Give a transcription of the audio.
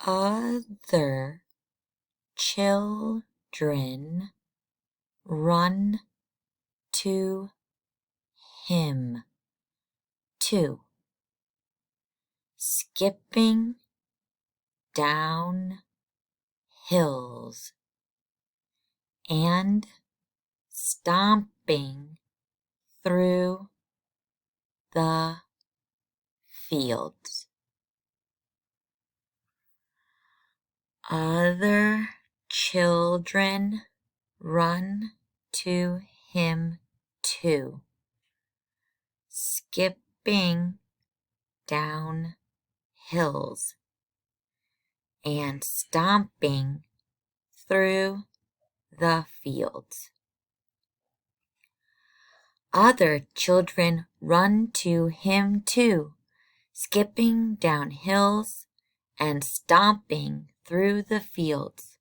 Other children run to him too, skipping down hills and stomping through the fields. Other children run to him too, skipping down hills and stomping through the fields. Other children run to him too, skipping down hills and stomping through the fields.